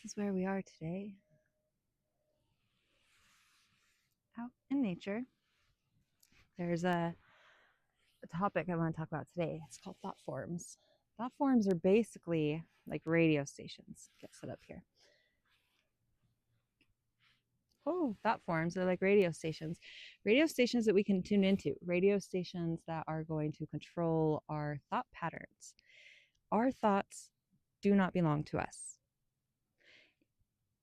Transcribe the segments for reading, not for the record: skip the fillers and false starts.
is where we are today, out in nature. There's a topic I want to talk about today. It's called thought forms. Thought forms are basically like radio stations. Get set up here. Oh, thought forms are like radio stations that we can tune into, radio stations that are going to control our thought patterns. Our thoughts do not belong to us.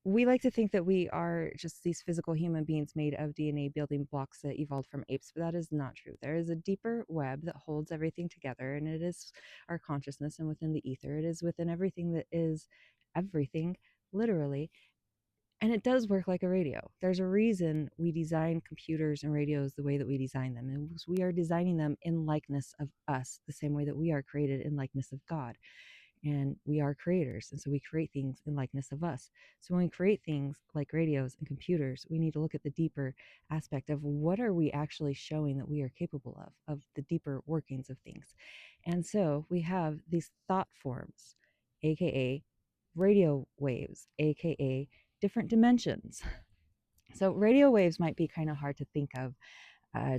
We like to think that we are just these physical human beings made of DNA building blocks that evolved from apes, but that is not true. There is a deeper web that holds everything together, and it is our consciousness, and within the ether, it is within everything that is everything, literally. And it does work like a radio. There's a reason we design computers and radios the way that we design them. And we are designing them in likeness of us, the same way that we are created in likeness of God. And we are creators, and so we create things in likeness of us. So when we create things like radios and computers, we need to look at the deeper aspect of what are we actually showing that we are capable of the deeper workings of things. And so we have these thought forms, aka radio waves, aka different dimensions. So radio waves might be kind of hard to think of,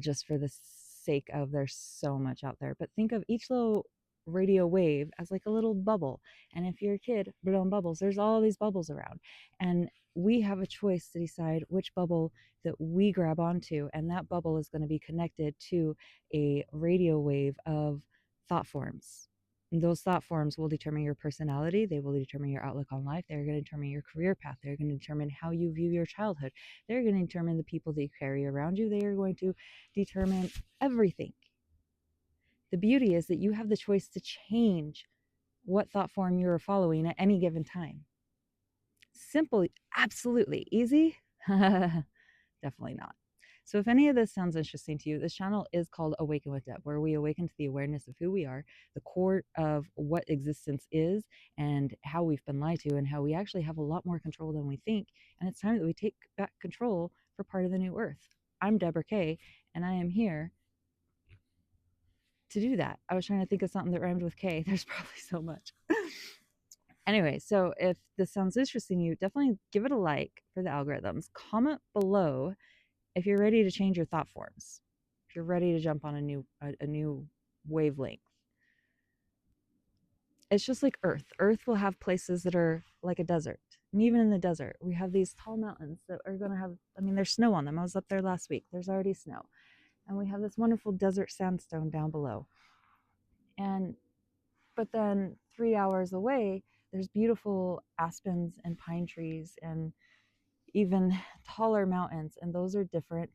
just for the sake of there's so much out there, but think of each little radio wave as like a little bubble. And if you're a kid blowing bubbles, there's all these bubbles around, and we have a choice to decide which bubble that we grab onto, and that bubble is going to be connected to a radio wave of thought forms. And those thought forms will determine your personality. They will determine your outlook on life. They're going to determine your career path. They're going to determine how you view your childhood. They're going to determine the people that you carry around you. They are going to determine everything. The beauty is that you have the choice to change what thought form you're following at any given time. Simple, absolutely. Easy? Definitely not. So if any of this sounds interesting to you, this channel is called Awaken with Debb, where we awaken to the awareness of who we are, the core of what existence is, and how we've been lied to, and how we actually have a lot more control than we think. And it's time that we take back control for part of the new earth. I'm Deborah Kaye, and I am here to do that. I was trying to think of something that rhymed with K. There's probably so much. Anyway, so if this sounds interesting to you, definitely give it a like for the algorithms. Comment below if you're ready to change your thought forms, if you're ready to jump on a new wavelength. It's just like Earth. Earth will have places that are like a desert. And even in the desert, we have these tall mountains that are going to have, there's snow on them. I was up there last week. There's already snow. And we have this wonderful desert sandstone down below. But then 3 hours away, there's beautiful aspens and pine trees and even taller mountains. And those are different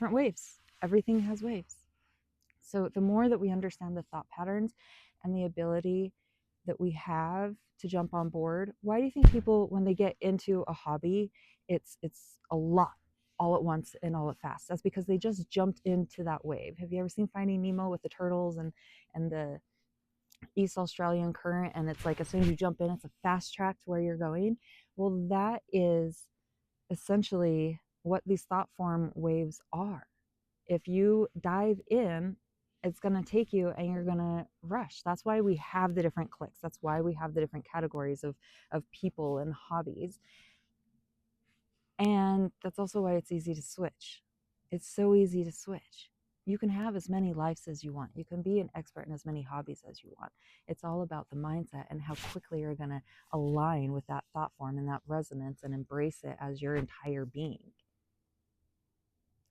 waves. Everything has waves. So the more that we understand the thought patterns and the ability that we have to jump on board, why do you think people, when they get into a hobby, it's a lot all at once and all at fast? That's because they just jumped into that wave. Have you ever seen Finding Nemo with the turtles and the East Australian current? And it's like as soon as you jump in, it's a fast track to where you're going. Well, that is essentially what these thought form waves are. If you dive in, it's going to take you and you're going to rush. That's why we have the different cliques. That's why we have the different categories of people and hobbies. And that's also why it's easy to switch. It's so easy to switch. You can have as many lives as you want. You can be an expert in as many hobbies as you want. It's all about the mindset and how quickly you're going to align with that thought form and that resonance and embrace it as your entire being.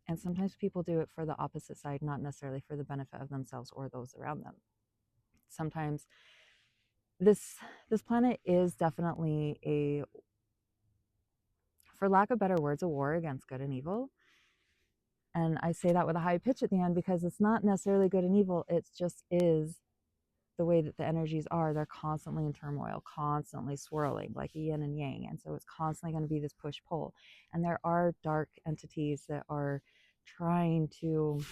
And sometimes people do it for the opposite side, not necessarily for the benefit of themselves or those around them. Sometimes this planet is definitely a, for lack of better words, a war against good and evil. And I say that with a high pitch at the end because it's not necessarily good and evil. It just is the way that the energies are. They're constantly in turmoil, constantly swirling like a yin and yang. And so it's constantly going to be this push-pull. And there are dark entities that are trying to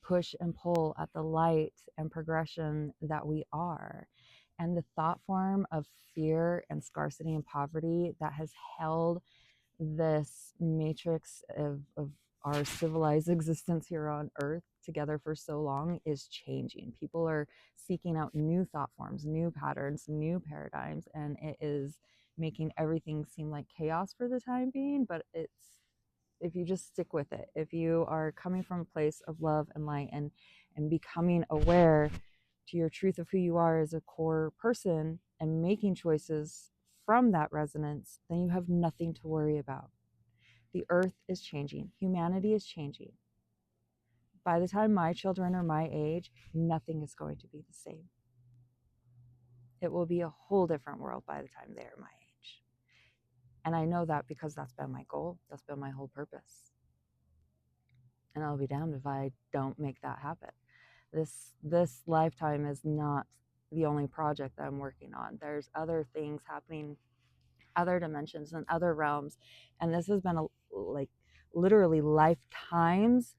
push and pull at the light and progression that we are. And the thought form of fear and scarcity and poverty that has held this matrix of our civilized existence here on Earth together for so long is changing. People are seeking out new thought forms, new patterns, new paradigms, and it is making everything seem like chaos for the time being. But it's, if you just stick with it, if you are coming from a place of love and light, and becoming aware to your truth of who you are as a core person and making choices from that resonance, then you have nothing to worry about. The earth is changing. Humanity is changing. By the time my children are my age, nothing is going to be the same. It will be a whole different world by the time they're my age. And I know that because that's been my goal. That's been my whole purpose. And I'll be damned if I don't make that happen. This lifetime is not the only project that I'm working on. There's other things happening, other dimensions and other realms, and this has been like literally lifetimes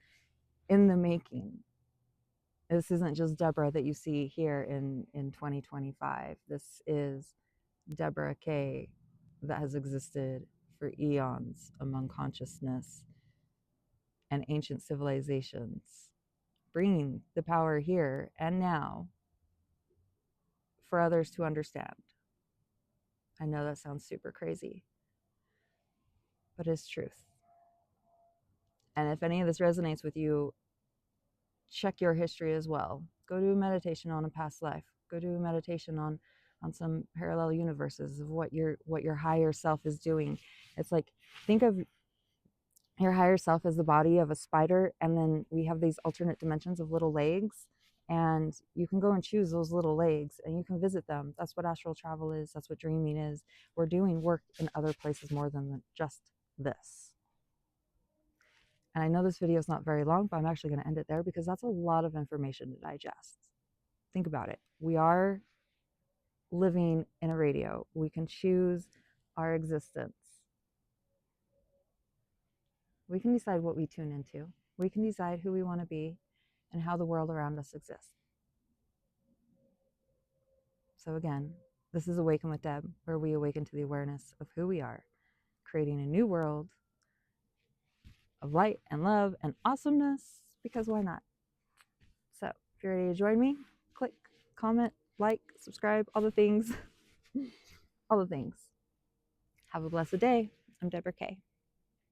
in the making. This isn't just Deborah that you see here in 2025. This is Deborah Kaye that has existed for eons among consciousness and ancient civilizations, bringing the power here and now for others to understand. I know that sounds super crazy, but it's truth. And if any of this resonates with you, check your history as well. Go do a meditation on a past life. Go do a meditation on some parallel universes of what your higher self is doing. It's like, think of your higher self as the body of a spider, and then we have these alternate dimensions of little legs, and you can go and choose those little legs and you can visit them. That's what astral travel is. That's what dreaming is. We're doing work in other places more than just this. And I know this video is not very long, but I'm actually going to end it there because that's a lot of information to digest. Think about it. We are living in a radio. We can choose our existence. We can decide what we tune into. We can decide who we want to be and how the world around us exists. So again, this is Awaken with Debb, where we awaken to the awareness of who we are, creating a new world of light and love and awesomeness, because why not? So if you're ready to join me, click, comment, like, subscribe, all the things. All the things. Have a blessed day. I'm Deborah Kaye.